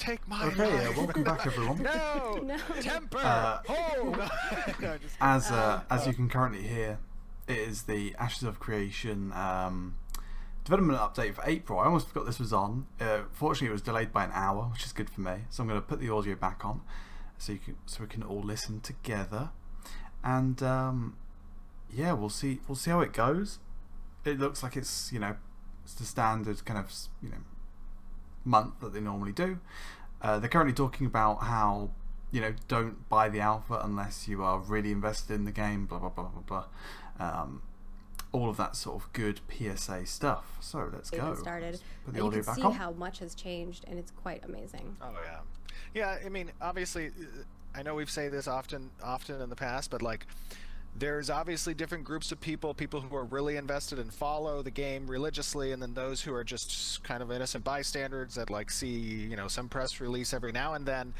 Take my Okay, life. welcome back, everyone. No, temper. No, just As you can currently hear, it is the Ashes of Creation development update for April. I almost forgot this was on. Fortunately, it was delayed by an hour, which is good for me. So I'm going to put the audio back on, so we can all listen together. And yeah, we'll see how it goes. It looks like it's it's the standard kind of month that they normally do. They're currently talking about how don't buy the alpha unless you are really invested in the game, blah blah blah blah blah, all of that sort of good PSA stuff. So let's go. Started. Put the You audio can back see on. how much has changed, and it's quite amazing. Oh yeah. I mean, obviously, I know we've said this often in the past, but like, there's obviously different groups of people who are really invested and follow the game religiously, and then those who are just kind of innocent bystanders that like see some press release every now and then.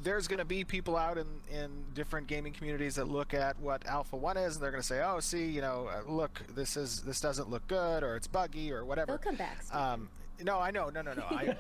There's going to be people out in different gaming communities that look at what Alpha 1 is, and they're going to say, oh, see, look, this doesn't look good, or it's buggy, or whatever. They'll come back, Stephen. No, I know. No.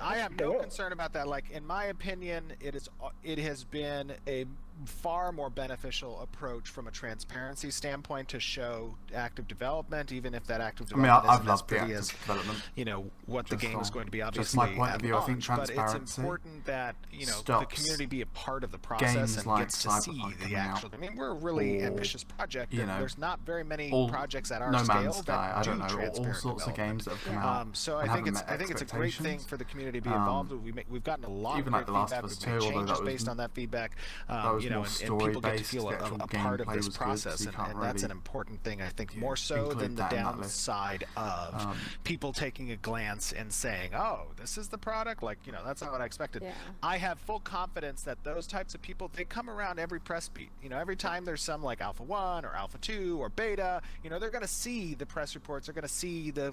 I have no concern about that. Like, in my opinion, it has been a far more beneficial approach from a transparency standpoint to show active development, even if that active development I've isn't loved as the pretty active as development. what the game is going to be. Obviously, just my point of view, I think but transparency it's important that the community be a part of the process and like gets to see the actual. I mean, we're a really ambitious project, and there's not very many projects at our No scale Man's Sky, that I don't know, transparent all sorts of games that have come out. So I think it's a great thing for the community to be involved. We've gotten a lot even of great like The Last feedback. of Us We've made 2, although changes that was based on that feedback. more And people get to story-based, feel the actual a part of gameplay this was good, process, so you can't and that's an really important thing, I think, more so than the that in that list. downside of people taking a glance and saying, oh, this is the product, like, that's not what I expected. Yeah. I have full confidence that those types of people, they come around every press beat. Every time there's some like Alpha 1 or Alpha 2 or Beta, they're going to see the press reports, they're going to see the,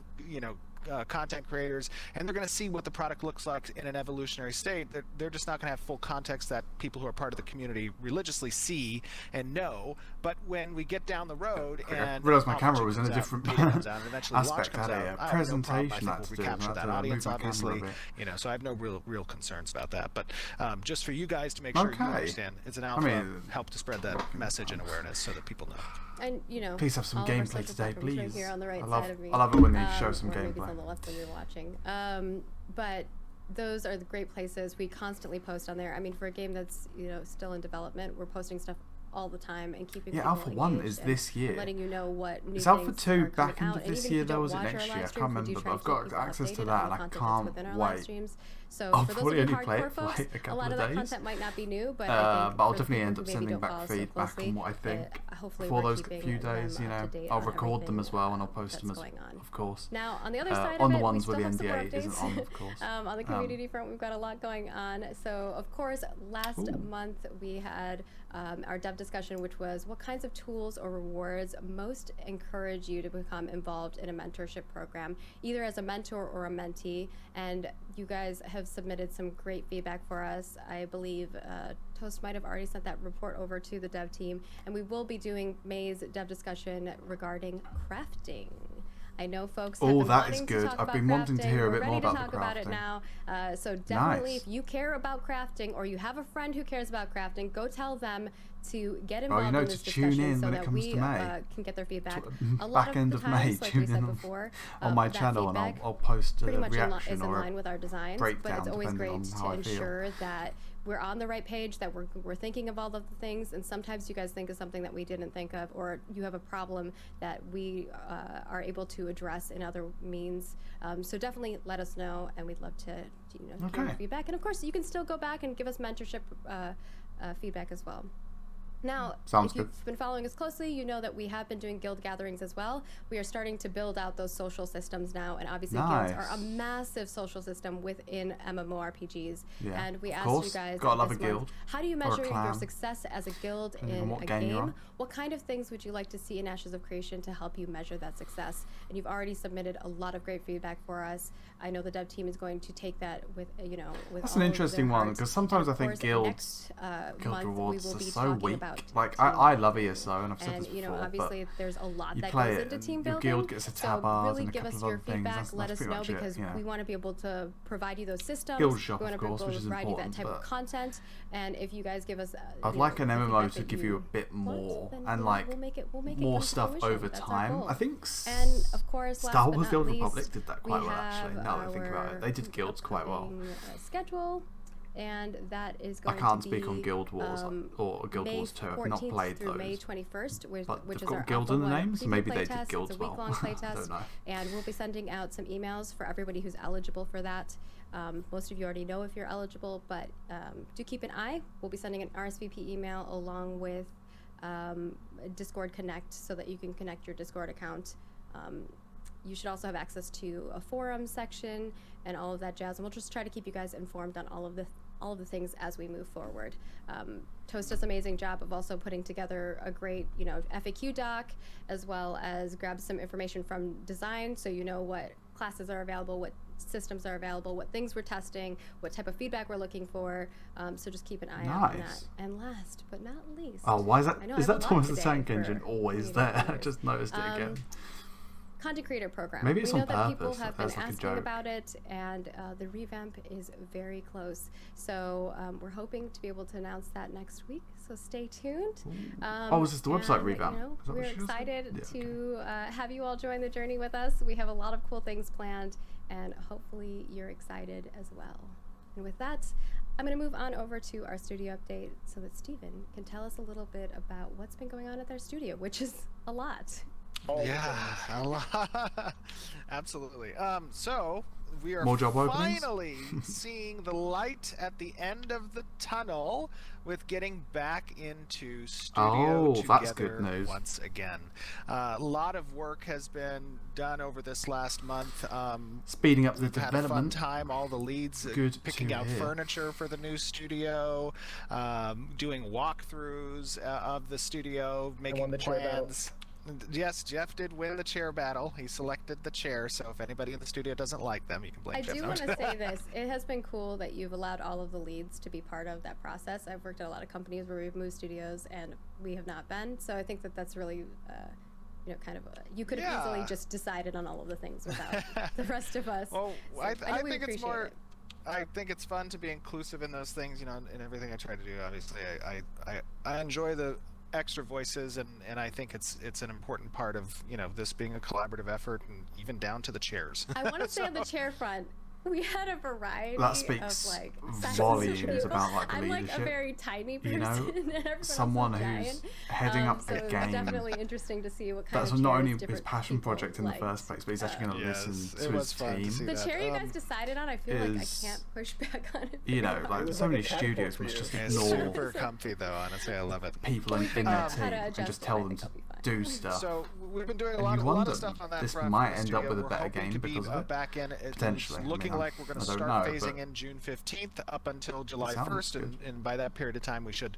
content creators, and they're going to see what the product looks like in an evolutionary state. They're just not going to have full context that people who are part of the community religiously see and know. But when we get down the road and I realised my camera was in a out, different Beta comes out, and eventually launch aspect. comes Had out, a I have no problem. presentation I think we'll recapture that audience, obviously. So I have no real concerns about that. But just for you guys to make sure you understand, it's an alpha, help to spread that message and awareness so that people know. And please have some all of our gameplay social today, platforms please. Right here on the right I side of me. love it when they show some or maybe it's gameplay. on the left when you're watching. But those are the great places. We constantly post on there. I mean, for a game that's still in development, we're posting stuff all the time and keeping people Alpha 1 is engaged this year. and letting you know what new Is things Alpha 2 are back coming into out. And this even year if you though? don't Was it watch next our year? I live can't streams, we remember, do but try I've to got keep people access to updated that on and the I content that's can't within our wait. live streams. So I'll for those probably of you only play hardcore it for folks, like a a couple lot of of that days. content might not be new, but But I'll for definitely people end who up maybe sending don't back follow so feedback closely, on what I think hopefully for we're those keeping few days. them up to date I'll on record them as everything well and I'll post them as going on. of course. Now, on the other side on of the it, ones we where still the have some more NDA updates. isn't on, of course. On the community front, we've got a lot going on. So, of course, last month we had our dev discussion, which was what kinds of tools or rewards most encourage you to become involved in a mentorship program, either as a mentor or a mentee. And you guys have submitted some great feedback for us. I believe Toast might have already sent that report over to the dev team, and we will be doing May's dev discussion regarding crafting. I know folks have been that is wanting good. to talk I've about been wanting to crafting. hear a We're bit more ready to about talk the about it crafting. now. So definitely, Nice. if you care about crafting or you have a friend who cares about crafting, go tell them to get involved know in to this tune discussion in so when it that comes we to May. can get their feedback. A Back lot end of of the May, times, like we tune said in before, on my that channel and feedback I'll post a pretty much reaction is in or line with our designs, breakdown but it's always depending great on to how I feel. ensure that we're on the right page, that we're thinking of all of the things, and sometimes you guys think of something that we didn't think of, or you have a problem that we are able to address in other means. So definitely let us know, and we'd love to hear your feedback. And of course, you can still go back and give us mentorship feedback as well. Now, if you've been following us closely, you know that we have been doing guild gatherings as well. We are starting to build out those social systems now, and obviously guilds are a massive social system within MMORPGs. Yeah, and we asked you guys gotta love this a guild month, how do you measure your success as a guild in a game? What kind of things would you like to see in Ashes of Creation to help you measure that success? And you've already submitted a lot of great feedback for us. I know the dev team is going to take that with with That's an interesting one, because sometimes I think guild rewards are so weak. like team I love building. ESO, and I've said this And, you know, before, obviously there's a lot you that play goes it into and team your building. guild gets a tab So bars really and a give couple us of your other things. feedback. Let us pretty know much it, because yeah. we want to be able to provide you those systems. Guild shop, we want of to be course, able which to is provide you that important, type of but content. And if you guys give us, I'd you like know, an the MMO feedback to that give you a bit want, more, then and we'll like make it more come to stuff fruition. over That's our time. goal. I think And of course, last Star but Wars: not The Old least, Republic did that quite we well, actually. have Now that I think about it, they did guilds quite well. upcoming, schedule, and that is I going can't to speak on be Guild Wars or Guild May Wars 2. I've not 14th played through those. May 21st, which But is they've our got guilds Alpha in the 1 name, so preview maybe they playtest. did guilds It's a well. week-long I playtest, don't know. and we'll be sending out some emails for everybody who's eligible for that. Most of you already know if you're eligible, but do keep an eye. We'll be sending an RSVP email along with Discord Connect so that you can connect your Discord account. You should also have access to a forum section and all of that jazz, and we'll just try to keep you guys informed on all of the things as we move forward. Toast does an amazing job of also putting together a great, you know, FAQ doc, as well as grab some information from design so you know what classes are available, what systems are available, what things we're testing, what type of feedback we're looking for. So just keep an eye out on that. And last but not least, oh, why is that? I know Is I have that a lot Thomas the today Tank for Engine always community there? I leaders. just noticed it again. Content creator program. Maybe it's we know on that people purpose. have been That's like a asking joke. about it, and the revamp is very close. So we're hoping to be able to announce that next week. So stay tuned. Oh, is this the website and, revamp? You know, Is that what we're she just said? excited Yeah, to have you all join the journey with us. We have a lot of cool things planned, and hopefully you're excited as well. And with that, I'm going to move on over to our studio update so that Steven can tell us a little bit about what's been going on at their studio, which is a lot. Yeah, a lot. Absolutely. So we are More job openings? finally seeing the light at the end of the tunnel with getting back into studio Oh, together that's good news. once again. A lot of work has been done over this last month. Speeding up the We've had a fun development. time. All the leads, Good picking to out hear. furniture for the new studio, doing walkthroughs of the studio, making the chair battle. plans. Yes, Jeff did win the chair battle. He selected the chair, so if anybody in the studio doesn't like them, you can blame I Jeff. do No, want to say this. It has been cool that you've allowed all of the leads to be part of that process. I've worked at a lot of companies where we've moved studios and we have not been. So I think that that's really, you know, kind of, you could have easily Yeah. just decided on all of the things without the rest of us. Well, So I know we think it's appreciate more. it. I think it's fun to be inclusive in those things, you know, in everything I try to do. Obviously, I enjoy the extra voices, and I think it's an important part of, you know, this being a collaborative effort, and even down to the chairs. I want to say on the chair front, we had a variety That speaks of like sizes volumes of people. about like I'm like a leadership. very tiny person, You know, and everyone someone else is who's giant. heading up so a it's game. definitely interesting to see what kind That's of not chairs only his different passion people project in the liked. first place, but he's actually going to Yes, listen it to was his fun to team. see The that. chair you guys decided on, I feel like I is- can't push back on it. You know, very like hard. was so like a many catapult studios for must you. just It's ignore super comfy though, honestly. I love it. people Well, we in figured their out how team to and adjust just it. tell I them think to it'll be fine. do stuff. So we've been doing a And lot you of wonder, stuff on that this front. might for the end up studio. with a We're better hoping game to be, because of it. back in. Potentially. It's looking I mean, like we're going I to don't start know, phasing but in June 15th up until July sounds 1st, good. and by that period of time we should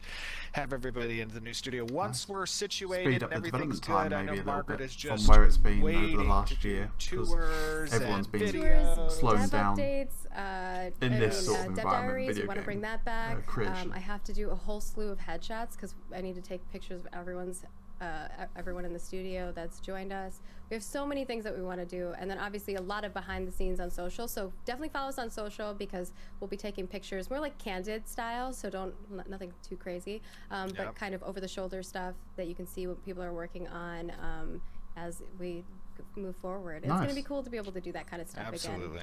have everybody in the new studio. Once we're situated Speed and up the everything's development time good, I maybe know a little Margaret bit is from just where it's been over waiting the last to do year, 'cause tours everyone's and been videos. slowing dev down updates, in I this mean, sort of Dev environment, Diaries, video we want to bring game, that back. creation. I have to do a whole slew of headshots because I need to take pictures of everyone in the studio that's joined us. We have so many things that we want to do, and then obviously a lot of behind the scenes on social. So definitely follow us on social because we'll be taking pictures more like candid style. So nothing too crazy, but Yep. kind of over the shoulder stuff that you can see what people are working on as we move forward. It's going Nice. to be cool to be able to do that kind of stuff again. Absolutely.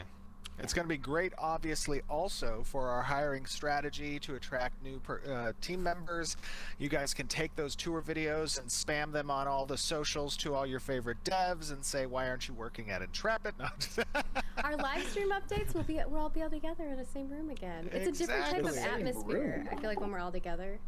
It's going to be great, obviously, also for our hiring strategy to attract new team members. You guys can take those tour videos and spam them on all the socials to all your favorite devs and say, "Why aren't you working at Intrepid?" No, Our live stream updates we'll all be all together in the same room again. It's a different type of Exactly. Same atmosphere. room. I feel like when we're all together.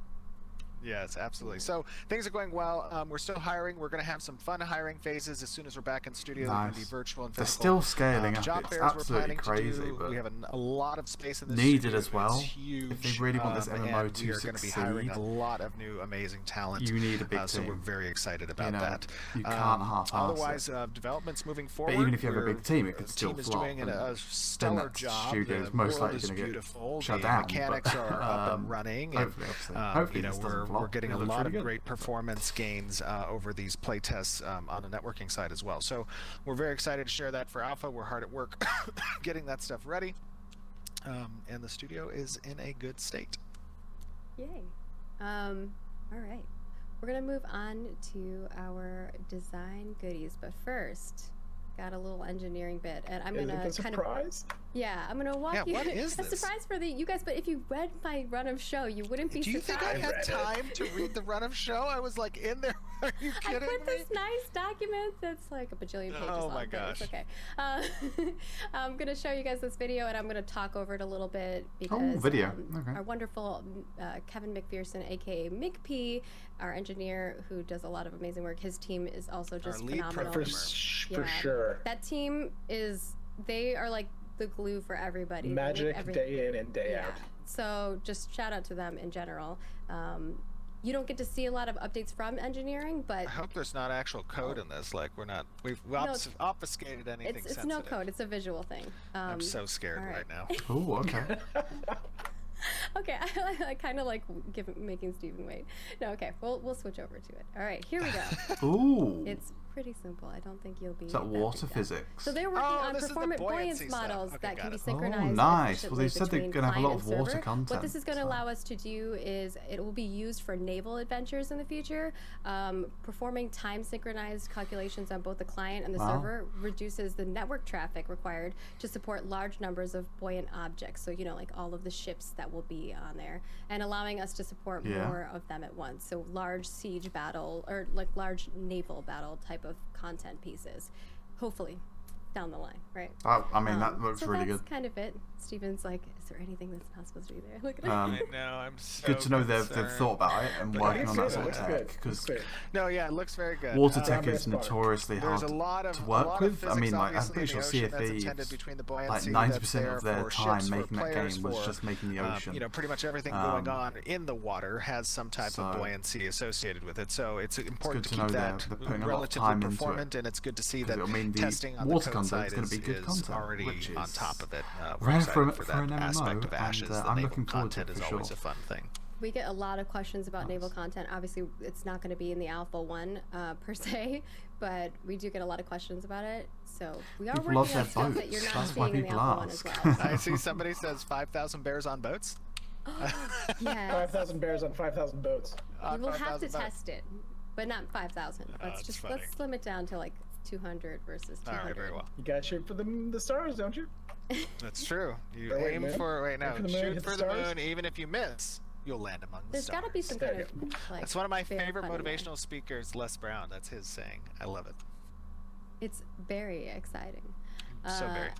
Yes, absolutely. So things are going well. We're still hiring. We're going to have some fun hiring phases as soon as we're back in studio. They're going to be Nice. virtual and They're physical. still scaling up. Job It's fairs we're absolutely planning crazy, to do. but We have a lot of space in this needed studio. as well. It's huge. If they really want this MMO and to we are going to be hiring a succeed, lot of new amazing talent. you need a big So we're team. very excited about You know, that. you can't half-ass it. Otherwise, development's moving forward. even if you have a We're- big team, it could the still team is flop, doing and a then stellar that job. studio is The most world likely is gonna get beautiful. shut the down, mechanics but, are up and running. hopefully, obviously. And, Hopefully you know, this doesn't flop. getting It a looks lot really of good. great performance gains over these playtests on the networking side as well. So we're very excited to share that for alpha. We're hard at work getting that stuff ready, and the studio is in a good state. Yay. All right. We're going to move on to our design goodies, but first, got a little engineering bit, and I'm going to kind of... I'm going to walk you... what is a this? surprise for you guys, but if you read my run of show, you wouldn't be Do surprised. you think I had time to read the run of show? I was like in there. Are you kidding me? I put this nice document that's like a bajillion pages long. Oh my gosh. It's okay. I'm going to show you guys this video, and I'm going to talk over it a little bit because video. Our wonderful Kevin McPherson, aka McP, our engineer who does a lot of amazing work, his team is also just Our lead phenomenal. For sure. That team they are like the glue for everybody. Magic day in and day out. So just shout out to them in general. You don't get to see a lot of updates from engineering, but I hope there's not actual code in this. Like we've obfuscated anything it's sensitive. no code. It's a visual thing. I'm so scared right now. Oh, okay. Okay, I kind of like making Steven wait. No, okay, we'll switch over to it. All right, here we go. Ooh. It's pretty simple. I don't think you'll be. Is that water physics? So they're working on this is the performant buoyancy buoyance stuff. models Okay, that got can be it. synchronized. Nice. Well, they efficiently said they're between going to have a lot client of and water server. content. What this is going to allow us to do is it will be used for naval adventures in the future. Performing time synchronized calculations on both the client and the server reduces the network traffic required to support large numbers of buoyant objects. So, like all of the ships that will be on there, and allowing us to support more of them at once. So large siege battle or like large naval battle type of content pieces, hopefully down the line, right? I mean, that looks so really that's good. kind of it. Steven's like, is there anything that's not supposed to be there? Look at I know. I'm so Good to know they've concerned. thought about it and working on that sort of tech. Because No, yeah, it looks very good. water tech is notoriously There's hard a lot of to work with. I physics, mean, like, I'm obviously, pretty in sure the Sea ocean of that's Thieves, intended between the like buoyancy 90% that's there of their for time ships, for making that players, game was for, just making the ocean. pretty much everything going on in the water has some type of buoyancy associated with it. So it's important good to to keep know that they're putting a lot of relatively time into it. performant, and it's good to see that I mean, the testing on the water code content side is going to be good is content, already which on is top of it. We're rare excited for for an that MMO, aspect of Ashes. and The I'm naval looking forward to content it is for always sure. a fun thing. We get a lot of questions about naval content. Obviously, it's not going to be in the Alpha 1 per se, but we do get a lot of questions about it. So we are People working love on their stuff that boats. you're not That's why seeing in the people Alpha 1 as ask. well. I see somebody says 5,000 bears on boats. Yeah, 5,000 bears on 5,000 boats. we will have to 5,000 boats. test it, but not 5,000. that's funny. Let's slim it down to like 200 versus 200. All right, very well. You gotta shoot for the stars, don't you? That's true. You Wait, aim man. for Aim for the moon, shoot hit for the the stars? moon. Even if you miss, you'll land among the There's stars. got to be some There kind you of like. That's one of my fair favorite fun in there. motivational speakers, Les Brown. That's his saying. I love it. It's very exciting. So very.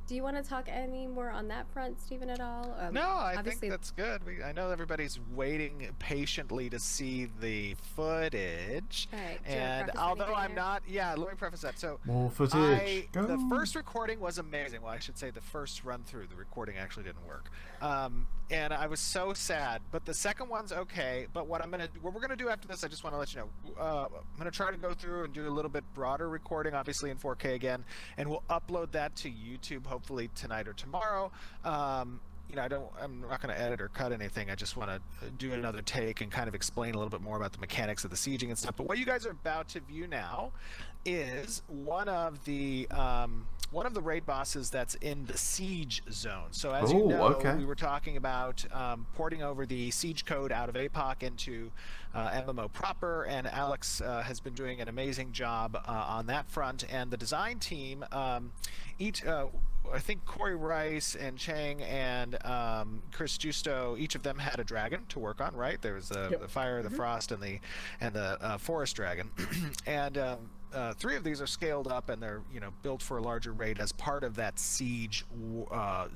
Do you want to talk any more on that front, Stephen, at all? No, I think obviously- that's good. I know everybody's waiting patiently to see the footage. All right, do you wanna And preface although anything I'm there? not, yeah, let me preface that. So More footage. Go. the first recording was amazing. Well, I should say the first run through, the recording actually didn't work, and I was so sad. But the second one's okay. But what we're gonna do after this, I just want to let you know. I'm gonna try to go through and do a little bit broader recording, obviously in 4K again, and we'll upload that to YouTube hopefully tonight or tomorrow. I'm not going to edit or cut anything. I just want to do another take and kind of explain a little bit more about the mechanics of the sieging and stuff. But what you guys are about to view now is one of the raid bosses that's in the siege zone. So as you know, we were talking about porting over the siege code out of APOC into MMO proper, and Alex has been doing an amazing job on that front. And the design team, I think Corey Rice and Chang and Chris Justo, each of them had a dragon to work on, right? There was the fire, the frost, and the forest dragon, and three of these are scaled up, and they're built for a larger raid as part of that siege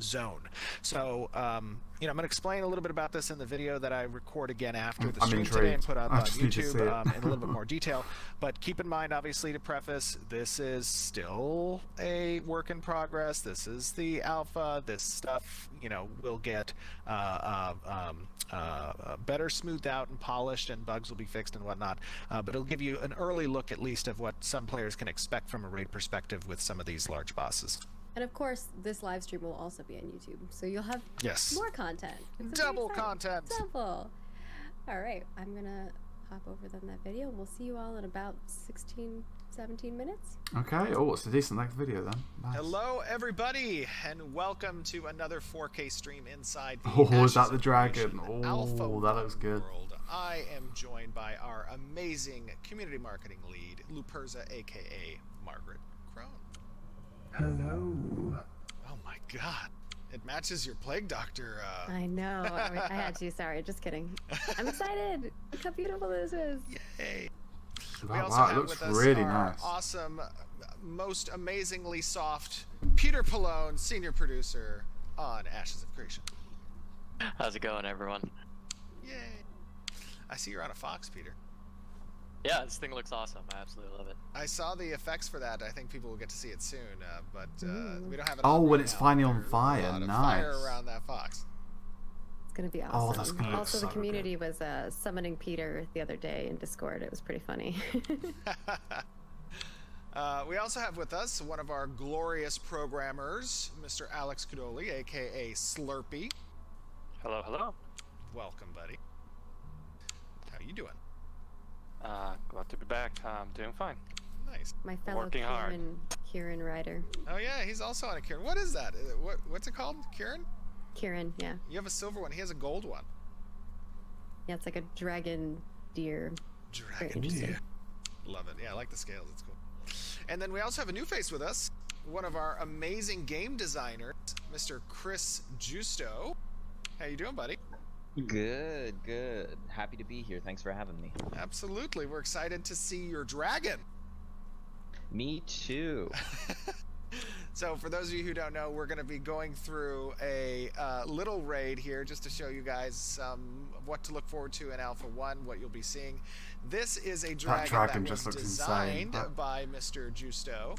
zone. So I'm going to explain a little bit about this in the video that I record again after the stream today and put up on YouTube in a little bit more detail. But keep in mind, obviously, to preface, this is still a work in progress. This is the alpha. This stuff, will get better smoothed out and polished, and bugs will be fixed and whatnot. But it'll give you an early look, at least, of what some players can expect from a raid perspective with some of these large bosses. And of course, this live stream will also be on YouTube, so you'll have Yes. more content. It's Double exciting. content. Double. All right, I'm gonna hop over then that video. We'll see you all in about 16, 17 minutes. Okay. Oh, it's a decent length video then. Nice. Hello, everybody, and welcome to another 4K stream inside the Oh, is Ashes that the of dragon? Creation Oh, Alpha that 1 looks good. World. I am joined by our amazing community marketing lead, Luperza, aka Margaret Crone. Hello. Oh my God, it matches your Plague Doctor. I know. I had to. Sorry, just kidding. I'm excited. Look how beautiful this is. Yay! We Wow, also wow, it have looks with us really our nice. awesome, most amazingly soft Peter Pallone, senior producer on Ashes of Creation. How's it going, everyone? Yay! I see you're on a Fox, Peter. Yeah, this thing looks awesome. I absolutely love it. I saw the effects for that. I think people will get to see it soon, but we don't have it. Oh, on when right it's now. finally on There's fire, A lot of nice. fire around that Fox. It's gonna be Oh, awesome. that's gonna look Also, so the community was summoning Peter the other day in Discord. It was pretty funny. We also have with us one of our glorious programmers, Mr. Alex Kudoli, aka Slurpee. Hello, hello. Welcome, buddy. How you doing? Glad to be back. I'm doing fine. Nice. My fellow Working hard. Kieran writer. Oh yeah, he's also on a Kieran. What is that? What's it called? Kieran? Kieran, yeah. You have a silver one. He has a gold one. Yeah, it's like a dragon deer. Very Dragon interesting. deer. Love it. Yeah, I like the scales. It's cool. And then we also have a new face with us. One of our amazing game designers, Mr. Chris Justo. How you doing, buddy? Good, good. Happy to be here. Thanks for having me. Absolutely. We're excited to see your dragon. Me too. So for those of you who don't know, we're going to be going through a little raid here just to show you guys what to look forward to in Alpha 1, what you'll be seeing. This is a dragon dragon that just was looks insane, designed but- by Mr. Justo.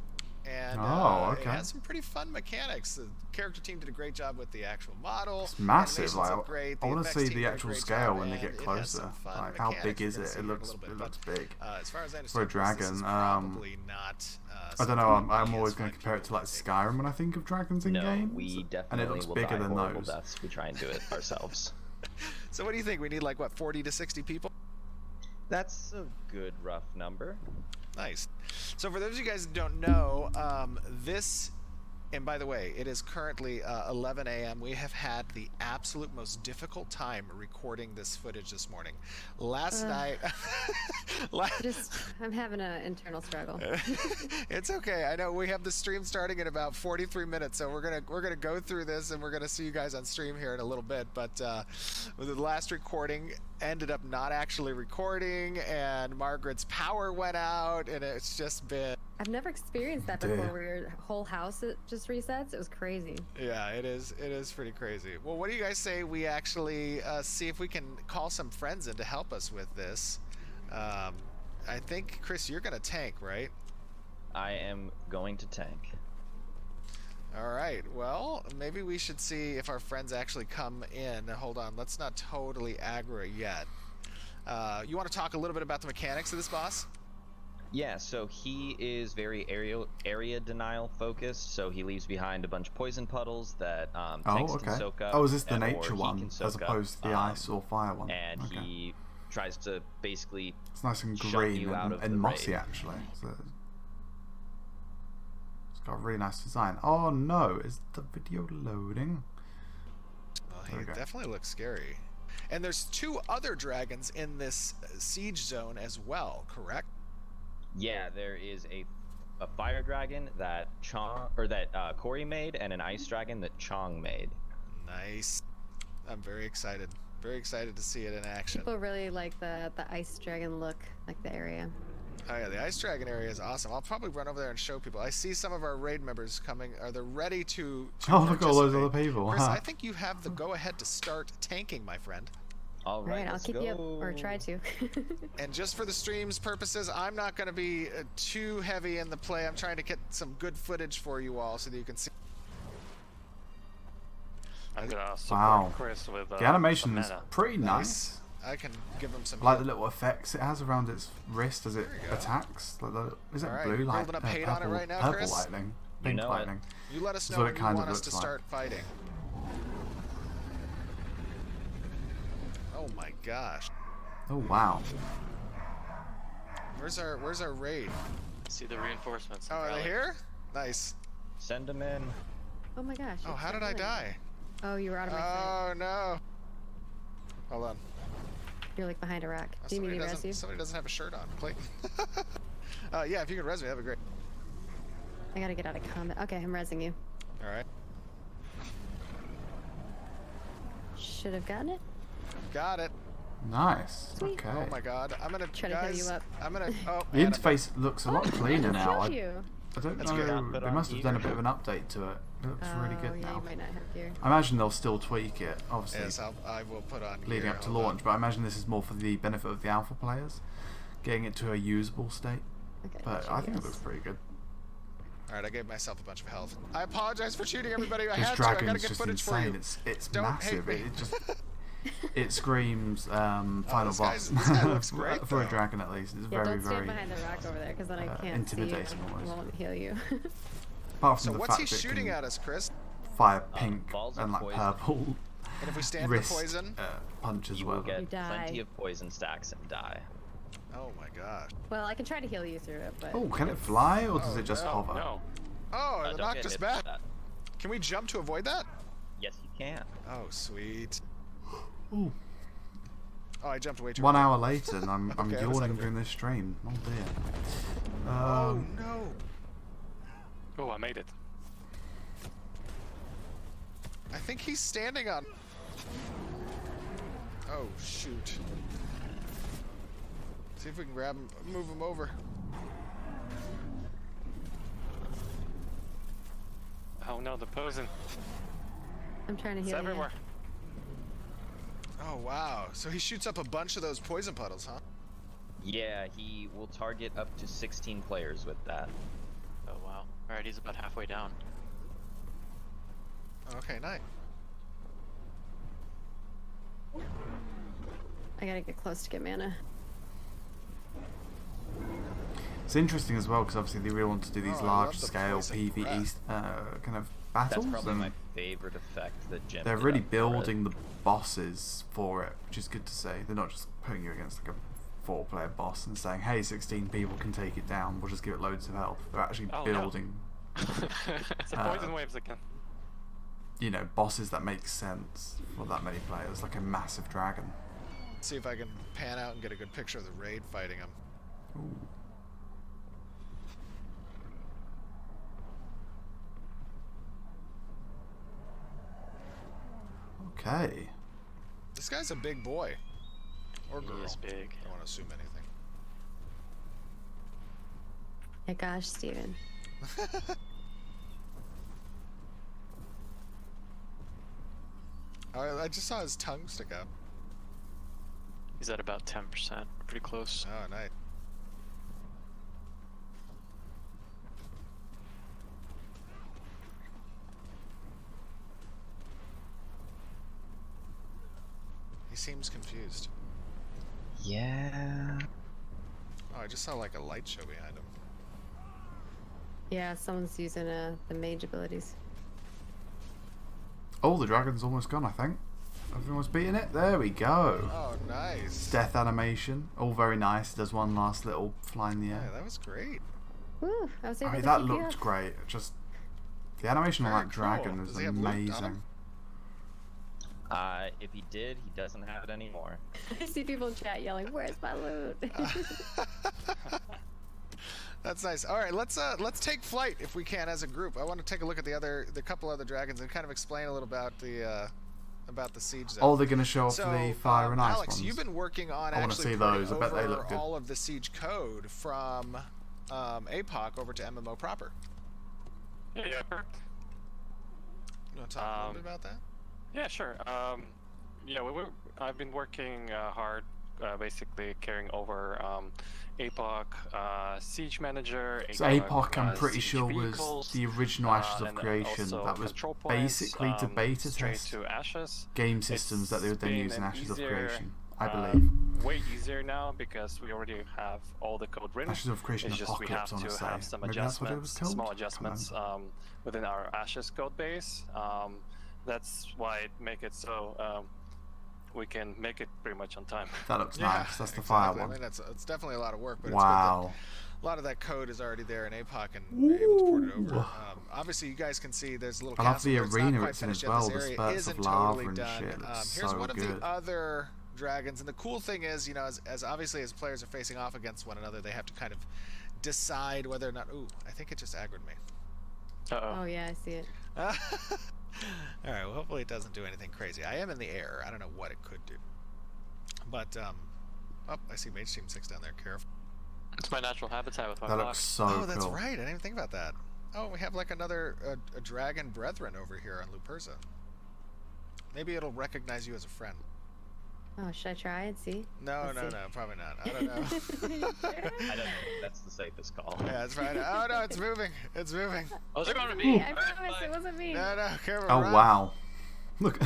And Oh, it okay. has some pretty fun mechanics. The character team did a great job with the actual model. It's massive. Animations Like, look great. I want to effects see team the did a actual great scale job, when they and get it has closer. some fun Like, how mechanics big is we're it? gonna see It here in a looks, little bit, it but, looks big. as far as I understand, For a this dragon, is probably not. I don't know. I'm something always PS5 going to compare it to like people will Skyrim when I think of dragons in No, games. we and it definitely looks will bigger die than horrible those. deaths. We try and do it ourselves. take. So what do you think? We need like what, 40 to 60 people? That's a good rough number. Nice. So for those of you guys who don't know, this, and by the way, it is currently 11 a.m. We have had the absolute most difficult time recording this footage this morning. Last night, I'm having an internal struggle. it's okay. I know we have the stream starting in about 43 minutes, so we're gonna go through this and we're gonna see you guys on stream here in a little bit. But the last recording ended up not actually recording, and Margaret's power went out, and it's just been. I've never experienced that Damn. before, where your whole house just resets. It was crazy. Yeah, it is pretty crazy. Well, what do you guys say we actually see if we can call some friends in to help us with this? I think, Chris, you're gonna tank, right? I am going to tank. All right. Well, maybe we should see if our friends actually come in. Hold on. Let's not totally aggro yet. You want to talk a little bit about the mechanics of this boss? Yeah, so he is very area denial focused. So he leaves behind a bunch of poison puddles that Oh, tanks okay. can soak up. Oh, is this the or nature he one can as soak up, opposed to the ice or fire one? And Okay. he tries to basically It's nice and shut green you out of and the mossy, raid. actually. So it's got a really nice design. Oh no, is the video loading? Well, There we he go. definitely looks scary. And there's 2 other dragons in this siege zone as well, correct? Yeah, there is a fire dragon that Corey made, and an ice dragon that Chong made. Nice. I'm very excited. Very excited to see it in action. People really like the ice dragon look, like the area. Oh yeah, the ice dragon area is awesome. I'll probably run over there and show people. I see some of our raid members coming. Are they ready to Oh, look at all those participate? other people. Chris, huh? I think you have the go-ahead to start tanking, my friend. All All right, I'll let's keep you up, go. or try to. And just for the stream's purposes, I'm not going to be too heavy in the play. I'm trying to get some good footage for you all so that you can see. I'm gonna support Wow. Chris with The animation some is mana. pretty nice. I can give them some. I like the little effects it has around its wrist as it There you go. attacks. Like is it All right, blue you're light? building up hate on it purple, right now, purple Chris? lightning. pink know it. lightning. You let us That's know what when it you kind of want us to looks like. start fighting. Oh my gosh. Oh wow. Where's our raid? See the reinforcements. Oh, are they here? Nice. Send them in. Oh my gosh. Oh, it's how so did I good. die? Oh, you were out of my sight. Oh no. Hold on. You're like behind a rock. Do you need me to res you? Somebody doesn't have a shirt on. Clayton. Yeah, if you could res me, that'd be great. I gotta get out of combat. Okay, I'm resing you. All right. Should have gotten it. Got it. Nice. Sweet. Okay. Oh my god. I'm gonna Try to heal guys, you up. I'm gonna oh The man, interface looks a lot cleaner now. Killed I you. don't That's know. good. Put They on must have done a either. bit of an update to it. It looks really Oh, good yeah, now. you might not have gear. I imagine they'll still tweak it, obviously, yes, I will put on leading gear. up to Hold on. launch. But I imagine this is more for the benefit of the alpha players, getting it to a usable state. Okay. But I think it looks pretty good. All right, I gave myself a bunch of health. I apologize for shooting everybody. I This had to. I gotta dragon's get just footage insane. for you. It's Don't hate massive. me. It just it screams final this boss guy looks great, for a though. dragon at least. It's Yeah, very don't stand very. behind the rock over there, because then I can't see you intimidating and almost. won't heal you. Apart So from the what's fact he that it shooting can at us, Chris? fire pink balls of and like poison. purple And if we stand wrist for poison? punch as You well. will get You die. plenty of poison stacks and die. Oh my gosh. Well, I can try to heal you through it, but... Oh, can it fly or does Oh, it just no. hover? No. Oh, it Don't knocked get us hit back. by that. Can we jump to avoid that? Yes, you can. Oh, sweet. Ooh. Oh, I jumped way too 1 early. hour later and I'm Okay, that's yawning not during this stream. Oh dear. Oh no. Oh, I made it. I think he's standing on. Oh shoot. See if we can grab him, move him over. Oh no, the poison. I'm trying to It's heal you. everywhere. Oh wow. So he shoots up a bunch of those poison puddles, huh? Yeah, he will target up to 16 players with that. Oh wow. Alright, he's about halfway down. Okay, nice. I gotta get close to get mana. It's interesting as well because obviously they really want to do these Oh, I large love the scale poison PvE kind of That's battles probably and my favorite effect that Jim they're did really up for it. building the bosses for it, which is good to see. They're not just putting you against like a 4-player boss and saying, hey, 16 people can take it down, we'll just give it loads of health. They're actually Oh, no. building It's the poison waves again. you know, bosses that make sense for that many players, like a massive dragon. Let's see if I can pan out and get a good picture of the raid fighting him. Ooh. Okay. This guy's a big boy. Or girl. He is big. I don't want to assume anything. My gosh, Steven. Oh, I just saw his tongue stick up. He's at about 10%. Pretty close. Oh, nice. He seems confused. Yeah. Oh, I just saw like a light show behind him. Yeah, someone's using the mage abilities. Oh, the dragon's almost gone, I think. Everyone's beating it. There we go. Oh, nice. Death animation. All very nice. Does one last little fly in the Yeah, air. that was great. Woo, I was able I mean, to that keep you looked up. great. Just the animation on Very that dragon cool. is Does he have loot on him? amazing. If he did, he doesn't have it anymore. I see people in chat yelling, "Where's my loot?" That's nice. All right, let's take flight if we can as a group. I want to take a look at the couple other dragons and kind of explain a little about the siege zone. Oh, they're going to show off So, the fire and ice Alex, ones. you've been working on I wanna actually see porting those. I bet they over look good. all of the siege code from APOC over to MMO proper. Yeah, correct. You want to talk a little bit about that? Yeah, sure. Yeah, I've been working hard, basically carrying over APOC, Siege Manager. So APOC, I'm pretty Siege sure, was vehicles, the original Ashes of and Creation also that was control points, basically to beta straight test to Ashes. game systems that they would then been use in an Ashes of easier, Creation, I believe. way easier now because we already have all the code written. Ashes of Creation It's just we Apocalypse, have I wanna to say. have some Maybe that's what it was adjustments, called? small Can't adjustments within our Ashes code base. That's why it make it so we can make it pretty much on time. That looks Yeah, nice. That's the exactly. fire I one. mean, it's definitely a lot of work, but Wow. it's good that a lot of that code is already there in APOC and we're able to port it over. Ooh. Obviously, you guys can see there's a little I love castle the here. It's arena not quite it's in finished as yet. well, This the area spurts isn't of lava totally and done. shit. Looks Here's so one of good. the other dragons, and the cool thing is, you know, as obviously as players are facing off against one another, they have to kind of decide whether or not. Ooh, I think it just aggroed me. Oh yeah, I see it. All right. Well, hopefully it doesn't do anything crazy. I am in the air. I don't know what it could do. But oh, I see Mage Team 6 down there. Careful. It's my natural habitat with my That block. looks so Oh, that's cool. right. I didn't even think about that. Oh, we have like another a dragon brethren over here on Luperza. Maybe it'll recognize you as a friend. Oh, should I try and see? No, Let's no, see. no, probably not. I don't know. I don't think that's the safest call. Yeah, that's right. Oh no, it's moving. It's moving. Oh, is it going to Me, be? I promise it wasn't me. No, no, careful. Oh run. wow. Look.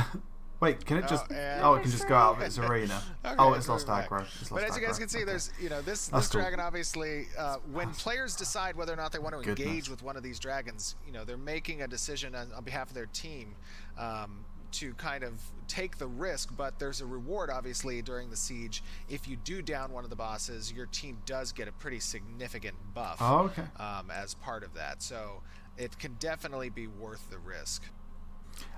Wait, can it just? and- Oh, it can just go out of its arena. Okay, Oh, it's we're lost back. aggro. It's But lost as you guys aggro. can see, Okay. there's, you know, this That's cool. dragon obviously, when players decide whether or not they want to Goodness. engage with one of these dragons, you know, they're making a decision on behalf of their team to kind of take the risk. But there's a reward, obviously, during the siege. If you do down one of the bosses, your team does get a pretty significant buff Oh, okay. as part of that. So it can definitely be worth the risk.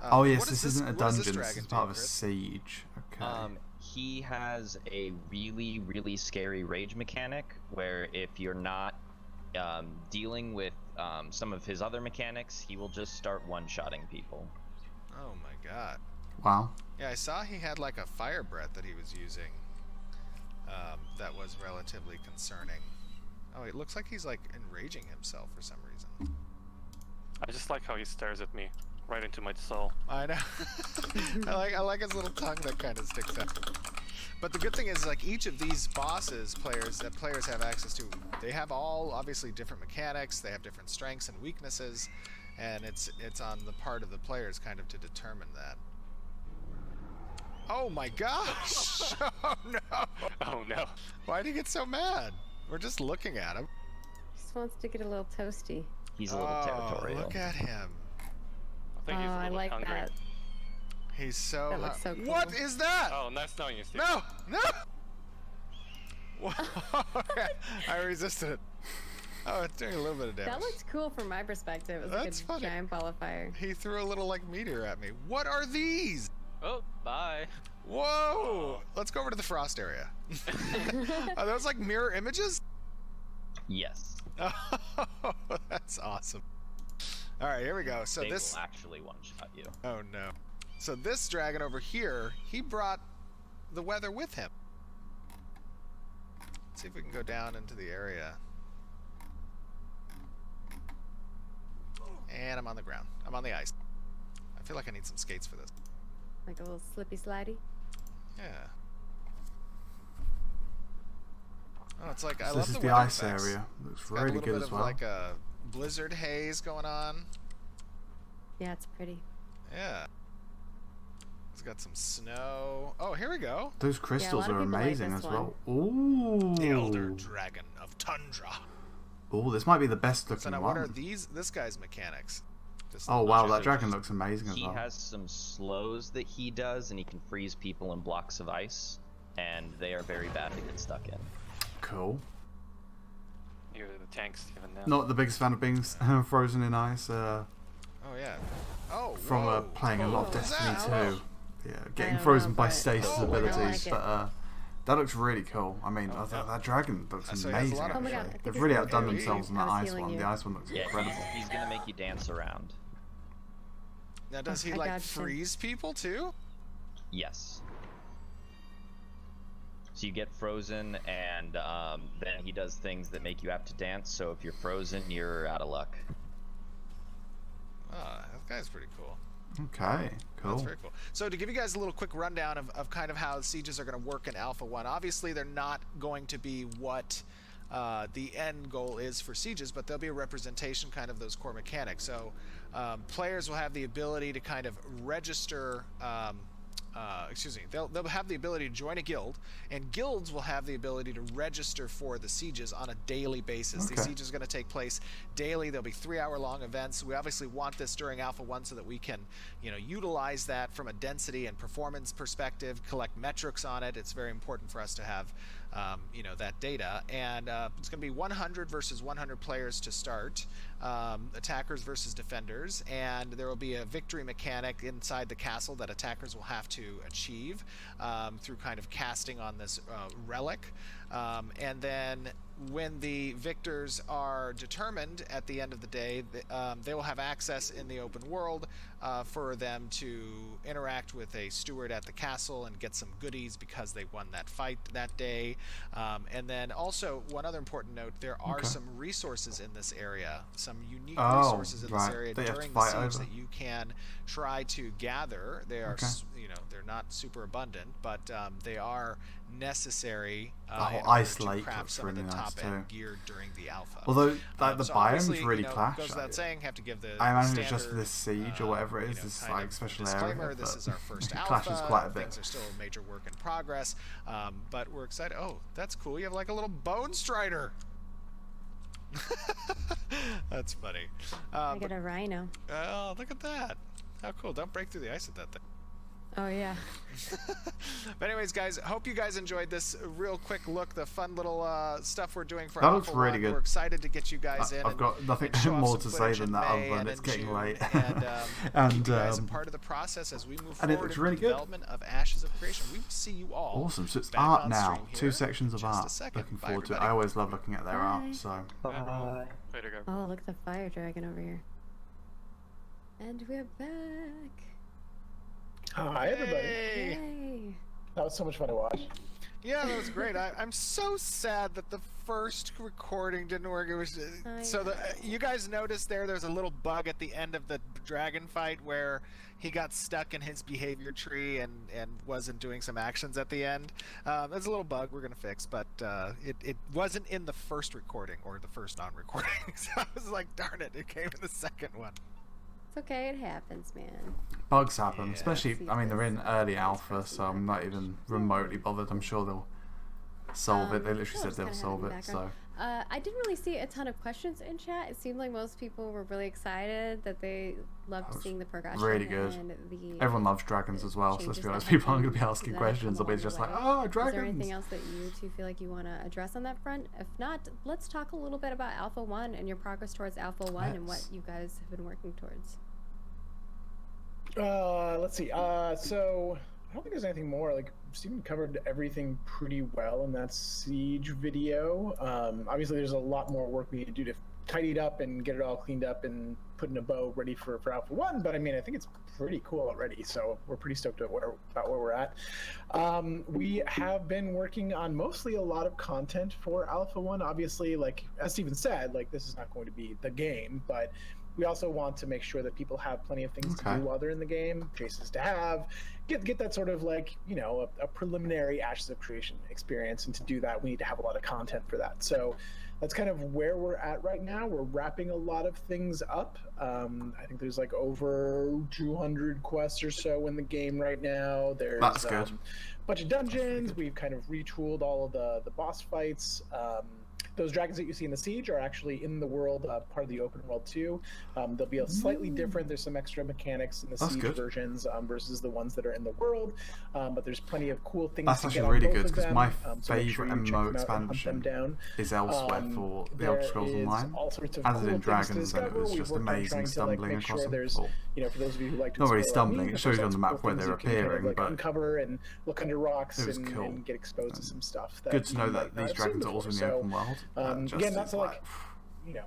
Oh yes, what this is isn't a what does dungeon. This dragon is part do, of a Chris? siege. Okay. He has a really, really scary rage mechanic where if you're not dealing with some of his other mechanics, he will just start one-shotting people. Oh my god. Wow. Yeah, I saw he had like a fire breath that he was using that was relatively concerning. Oh, it looks like he's like enraging himself for some reason. I just like how he stares at me right into my soul. I know. I like his little tongue that kind of sticks out. But the good thing is, like, each of these bosses players have access to, they have all obviously different mechanics, they have different strengths and weaknesses, and it's on the part of the players kind of to determine that. Oh my gosh! Oh no! Oh no. Why'd he get so mad? We're just looking at him. Just wants to get a little toasty. He's a little territorial. Look at him. I think he's a I little like hungry. that. He's so. That looks so cool. What is that? Oh, nice knowing you, Steve. No! No! Okay, I resisted it. Oh, it's doing a little bit of damage. That looked cool from my perspective. It was That's like a funny. giant ball of fire. He threw a little like meteor at me. What are these? Oh, bye. Whoa! Let's go over to the frost area. Are those like mirror images? Yes. Oh, that's awesome. All right, here we go. So They this. will actually one-shot you. Oh no. So this dragon over here, he brought the weather with him. Let's see if we can go down into the area. And I'm on the ground. I'm on the ice. I feel like I need some skates for this. Like a little slippy slidey. Yeah. Oh, it's like I So love this is the the weather ice effects. area. Looks It's got a really little good bit as of well. like a blizzard haze going on. Yeah, it's pretty. Yeah. It's got some snow. Oh, here we go. Those crystals of are people like amazing this as one. well. Ooh. The Elder Dragon of Tundra. Ooh, this might be the best So looking now, one. what are this guy's mechanics? Just Oh wow, that Actually, dragon looks amazing as He well. has some slows that he does, and he can freeze people in blocks of ice, and they are very bad to get stuck in. Cool. You're the tank, Steven, now. Not the biggest fan of being frozen in ice. Oh yeah. Oh. From whoa. playing a lot of What was Destiny that? 2. Yeah, getting don't frozen know, by but- stasis Oh, I don't abilities, like it. but that looks really cool. I mean, Oh, that dragon looks So he has a amazing. lot of- Oh my God, I Actually, think they've it's really really outdone good. themselves on I that was ice healing one. you. The ice one looks Yeah, incredible. he's gonna make you dance around. Now, does he I like gotcha. freeze people too? Yes. So you get frozen, and then he does things that make you have to dance. So if you're frozen, you're out of luck. Ah, that guy's pretty cool. Okay, cool. That's very cool. So to give you guys a little quick rundown of kind of how sieges are going to work in Alpha 1, obviously they're not going to be what the end goal is for sieges, but there'll be a representation kind of those core mechanics. So players will have the ability to kind of register excuse me, they'll have the ability to join a guild, and guilds will have the ability to register for the sieges on a daily basis. Okay. These sieges are going to take place daily. There'll be 3-hour-long events. We obviously want this during Alpha 1 so that we can, utilize that from a density and performance perspective, collect metrics on it. It's very important for us to have, that data. And it's going to be 100 versus 100 players to start, attackers versus defenders, and there will be a victory mechanic inside the castle that attackers will have to achieve through kind of casting on this relic. And then when the victors are determined at the end of the day, they will have access in the open world for them to interact with a steward at the castle and get some goodies because they won that fight that day. And then also, one other important note, there are some resources in this area, some unique resources in this area during the siege that you can try to gather. They are, they're not super abundant, but they are necessary isolate to craft some of the top-end gear during the alpha. Although the so biomes really clash. Goes without saying, have to give the I imagine standard, it's just for this siege or whatever it is, this like special disclaimer, area. This is our first it alpha. clashes quite a bit. Things are still a major work in progress, but we're excited. Oh, that's cool. You have like a little bone strider. That's funny. I get a rhino. Oh, look at that. How cool. Don't break through the ice with that thing. Oh yeah. But anyways, guys, hope you guys enjoyed this real quick look, the fun little stuff we're doing for That Alpha looks really 1. good. We're excited to get you guys in. I've got nothing and show off more some to say footage than in that May other than and it's in getting June, late. and And keep you guys a part of the process as we move and it forward looks in really the good. development of Ashes of Creation. We will see you all. Awesome. So it's back art on now. stream 2 here sections in of just a art. second. Looking Bye, forward to it. everybody. I always love looking at their art. Bye. So Bye. Way to go. Oh, look at the fire dragon over here. And we're back. Hi, everybody. Hey. Yay. That was so much fun to watch. Yeah, that was great. I'm so sad that the first recording didn't work. It was you guys noticed there's a little bug at the end of the dragon fight where he got stuck in his behavior tree and wasn't doing some actions at the end. There's a little bug we're gonna fix, but it wasn't in the first recording or the first non-recording. So I was like, darn it, it came in the second one. It's okay, it happens, man. bugs happen, Yeah. especially. I mean, they're in early alpha, so I'm not even remotely bothered. I'm sure they'll solve it. They literally I'll said just they'll kinda have solve in the it. So background. I didn't really see a ton of questions in chat. It seemed like most people were really excited that they loved That was seeing the progression. really good. And the, everyone loves dragons as well. So let's changes be honest, that have people aren't going to be been- asking that have questions. come They'll be along just the like, way. oh, Is dragons. there anything else that you two feel like you want to address on that front? If not, let's talk a little bit about Alpha 1 and your progress towards Alpha 1 and what Yes. you guys have been working towards. Let's see. So I don't think there's anything more. Like Steven covered everything pretty well in that siege video. Obviously, there's a lot more work we need to do to tidy it up and get it all cleaned up and put in a bow ready for Alpha 1. But I mean, I think it's pretty cool already. So we're pretty stoked about where we're at. We have been working on mostly a lot of content for Alpha 1. Obviously, like as Steven said, like this is not going to be the game, but we also want to make sure that people have plenty of things to do while they're in the game, chases to have, get that sort of like, you know, a preliminary Ashes of Creation experience. And to do that, we need to have a lot of content for that. So that's kind of where we're at right now. We're wrapping a lot of things up. I think there's like over 200 quests or so in the game right now. There's That's good. a bunch of dungeons. We've kind of retooled all of the boss fights. Those dragons that you see in the siege are actually in the world, part of the open world too. They'll be slightly different. There's some extra mechanics in the That's siege good. versions versus the ones that are in the world. But there's plenty of cool things. That's to actually get on really both good of because them. my So make sure favorite you check MMO them out and hunt them expansion down. is elsewhere for the Elder Scrolls There is Online. all sorts of As cool in things to Dragons, and it discover. was We've just worked on amazing trying to, like, stumbling make across sure them. there's, Well, you know, for those of you who like to not really explore like me, stumbling, it there's shows you lots on of the cool map where things they're you can kind of, appearing, like, but uncover and look under rocks it was and, cool. and get exposed to some stuff. That good to know you that might not these have seen dragons are also in the before. open world. Just Again, not is to like, you know,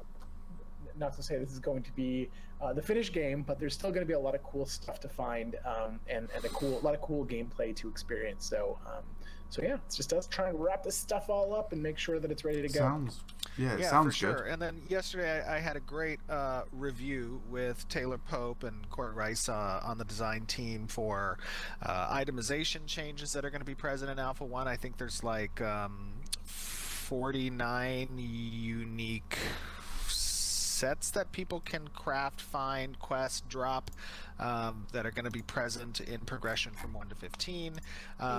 not to say this is going to be the finished game, but there's still going to be a lot of cool stuff to find and a lot of cool gameplay to experience. So, so yeah, it's just us trying to wrap this stuff all up and make sure that it's ready to go. Sounds, it Yeah, sounds for sure. good. And then yesterday I had a great review with Taylor Pope and Court Rice on the design team for itemization changes that are going to be present in Alpha 1. I think there's like 49 unique sets that people can craft, find, quest, drop, that are going to be present in progression from 1 to 15. You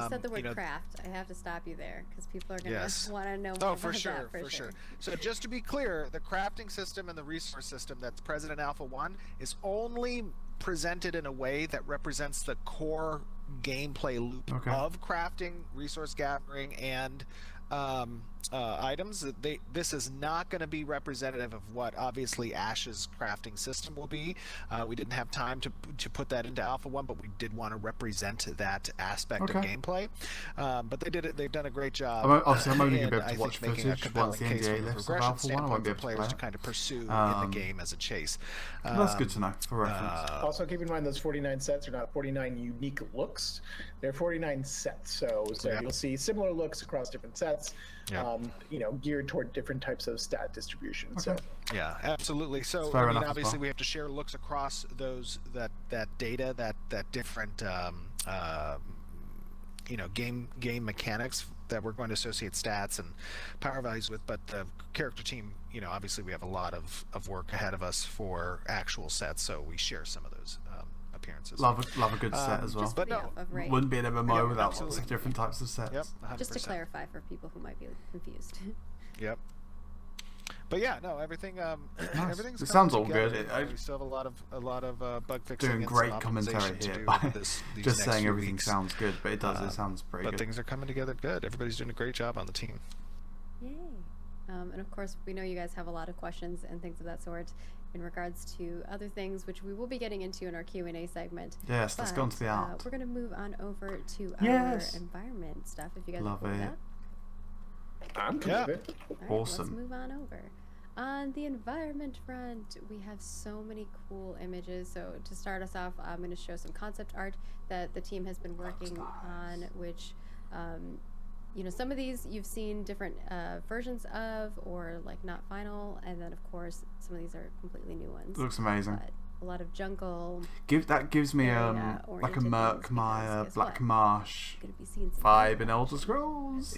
said the word you know, craft. I have to stop you there because people are going to Yes. want to know more Oh, about for sure, that. for sure. So just to be clear, the crafting system and the resource system that's present in Alpha 1 is only presented in a way that represents the core gameplay loop of crafting, resource gathering, and items. This is not going to be representative of what obviously Ash's crafting system will be. We didn't have time to put that into Alpha 1, but we did want to represent that aspect of gameplay. But they did it. They've done a great job. Obviously, I'm only going to be and able I to watch think making a footage once compelling the case NDA from a lifts of progression Alpha 1. I won't standpoint be for able to players play to it. kind of pursue in the game as a chase. That's good to know for reference. Also, keep in mind those 49 sets are not 49 unique looks; they're 49 sets. So you'll see similar looks across different sets, geared toward different types of stat distribution. So yeah, absolutely. So fair I mean, enough as obviously, well. we have to share looks across those that data, that different game mechanics that we're going to associate stats and power values with. But the character team, obviously we have a lot of work ahead of us for actual sets, so we share some of those appearances. Love a good set as well. Just But for the no, Alpha, right? Wouldn't be an MMO without lots absolutely. of different types of sets. Yep, 100%. Just to clarify for people who might be confused. Yep. But yeah, no, everything. Everything's. It coming sounds all together. good. We still have a lot of bug fixing. Doing and great some commentary optimization to here do by these just next saying few everything weeks. sounds good, but it does. It sounds pretty But good. things are coming together good. Everybody's doing a great job on the team. Yay. And of course, we know you guys have a lot of questions and things of that sort in regards to other things, which we will be getting into in our Q&A segment. Yes, let's go on to the art. We're going to move on over to Yes. our environment stuff, if you guys Love are cool with it. that. I'm cool with it. All right, Awesome. Let's move on over. On the environment front, we have so many cool images. So to start us off, I'm going to show some concept art that the team has been working on, which, some of these you've seen different versions of, or like not final, and then of course some of these are completely new ones. Looks amazing. But a lot of jungle. That gives me area like a oriented Murkmire, things, because Black guess what? Marsh Gonna be seeing some vibe in Elder Scrolls.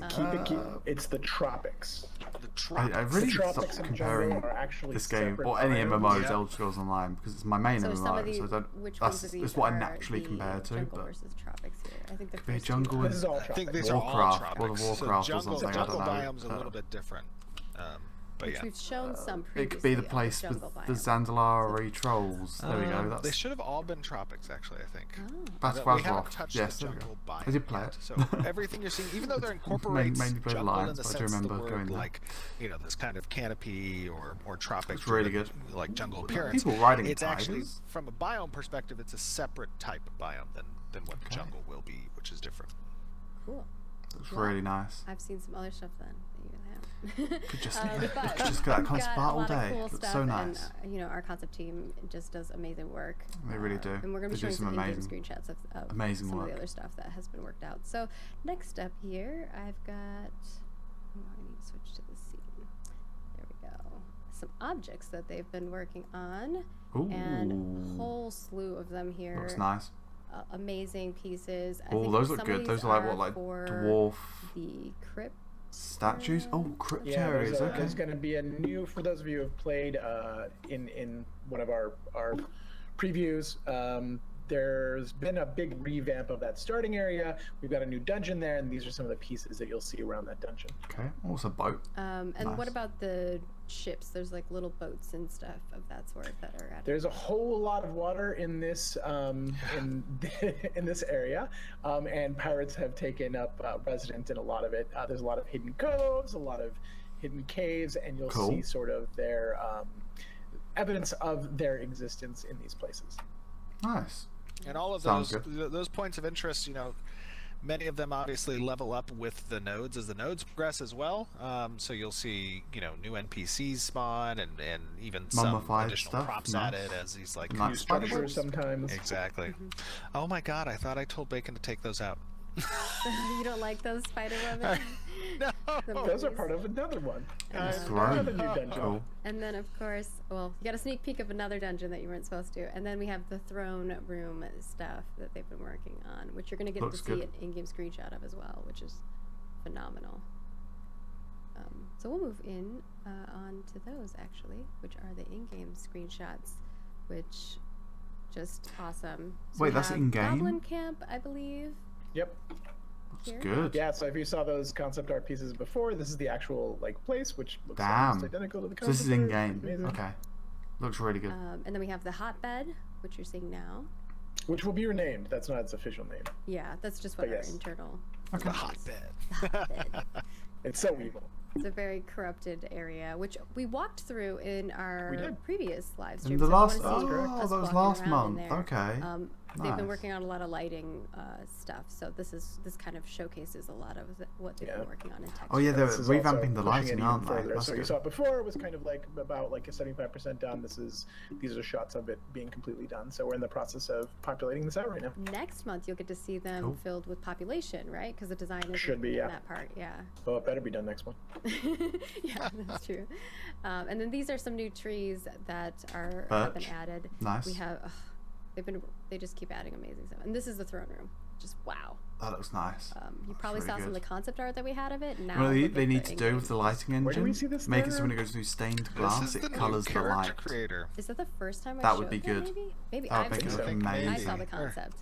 It's the tropics. I really The stopped tropics and comparing jungle are actually this game separate or any biomes. MMOs, Yeah. Elder Scrolls Online, because it's my main So some of MMO. these, So I don't. which ones That's of these what I are naturally the compare to. jungle But versus tropics here? I think the Could be first two jungle are- and- This is all I think tropics. these are all Warcraft, World of tropics. Warcraft so or jungle, something, the I don't jungle know, biome's a little but- bit different. But which yeah. we've shown some it previously. could be the of place with jungle the biome. Zandalara trolls. There we go. They That's should have all been tropics, actually. I think. Oh. that's We haven't Razroth. touched Yes, the there we go. jungle biome I did play yet. it. So everything you're seeing, even though they're incorporates mainly played jungle in Alliance, the but I do sense of the remember going word, there. like this kind of canopy or tropic, It's really good. like jungle appearance. People riding It's actually, tigers. from a biome perspective, it's a separate type of biome than what the jungle will be, which is different. Cool. Looks Well, really nice. I've seen some other stuff then that you have. Could just But just get that we've kind of got spot a all lot of day. cool Looks stuff, so nice. And our concept team just does amazing work. They really do. And we're going to They be do showing some some in-game amazing- screenshots of amazing some of work. the other stuff that has been worked out. So next up here, I've got. Oh, I need to switch to the scene. There we go. Some objects that they've been working on, and a Ooh. whole slew of them here. Looks nice. Amazing pieces. I Oh, think those some look of good. these Those are are like for dwarf the crypt statues. Oh, crypt Yeah, areas. there's, Okay. there's going to be a new, for those of you who have played in one of our previews, there's been a big revamp of that starting area. We've got a new dungeon there, and these are some of the pieces that you'll see around that dungeon. Okay. Also boat. And Nice. what about the ships? There's like little boats and stuff of that sort that are added. There's a whole lot of water in this in this area, and pirates have taken up residence in a lot of it. There's a lot of hidden coves, a lot of hidden caves, and you'll Cool. see sort of their evidence of their existence in these places. Nice. And all of Sounds those points of interest, many of them obviously level up with the nodes as the nodes progress as well. So you'll see, new NPCs spawn and even some Mummified additional stuff, props nice. added as these like Nice. New Spider structures webs. sometimes. Exactly. Oh my God! I thought I told Bacon to take those out. You don't like those spider women? No. Those are part of another one. Throne. Another new dungeon. Cool. And then, of course, well, you got a sneak peek of another dungeon that you weren't supposed to. And then we have the throne room stuff that they've been working on, which you're going to get Looks to see good. an in-game screenshot of as well, which is phenomenal. So we'll move in on to those actually, which are the in-game screenshots, which just awesome. So Wait, we that's have in-game? Goblin Camp, I believe. Yep. That's Here. good. Yeah, so if you saw those concept art pieces before, this is the actual like place, which looks Damn. almost identical to the So concept this is art. in-game. Amazing. Okay. Looks really good. And then we have the hotbed, which you're seeing now. Which will be renamed. That's not its official name. Yeah, that's just what But our yes. internal. Okay. The hotbed. The hotbed. It's so evil. It's a very corrupted area, which we walked through in We our did. previous live In stream. the so if you last, wanna see oh, us that was walking last around month. in there, Okay. They've been Nice. working on a lot of lighting stuff, so this kind of showcases a lot of what they've Yeah. been working on in Texas. Oh yeah, they're This is also revamping the pushing it lighting, even aren't they? further. That's So you good. saw it before, it was kind of like about like a 75% done. These are shots of it being completely done. So we're in the process of populating this out right now. Next month, you'll get to see them Cool. filled with population, right? Because the design is Should be, in yeah. that part. Yeah. Well, it better be done next one. Yeah, that's true. And then these are some new trees that have been Birch. added. Nice. We have they just keep adding amazing stuff. And this is the throne room. Just wow. That looks nice. You That's probably really saw some of good. the concept art that we had of it. Now Well, look they at need the to do with the in-game. lighting Where do engine. we see this Make it there? so when it goes through stained This glass, is the it new colours the character light. creator. Is that the first time I That showed would be that, good. Maybe That would I've make seen it look it. I amazing. saw the concept.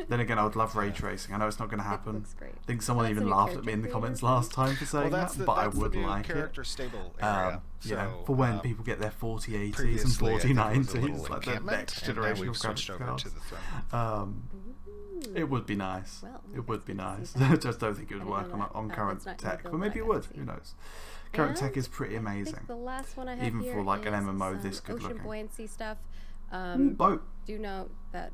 Then again, I would love ray tracing. I know it's not going to happen. looks great. I think someone That's even a new laughed at me in the character comments creator. last time for saying Well, that's that, the, but I that's would the new like character it. stable area. You know, So, for when people get their 4080s and previously, I think it was a 4090s, little like the encampment, next and now generation we've of switched graphics over cards. to the throne. Ooh. It would be nice. Well, It would be I nice. see that. Just don't think it I would didn't work know on that. current It's not gonna tech, build but maybe that it would. fancy. Who knows? Current tech And is pretty I amazing. think the last one I have Even here for, like, an is MMO some this good ocean looking. buoyancy stuff. Ooh, boat. Do note that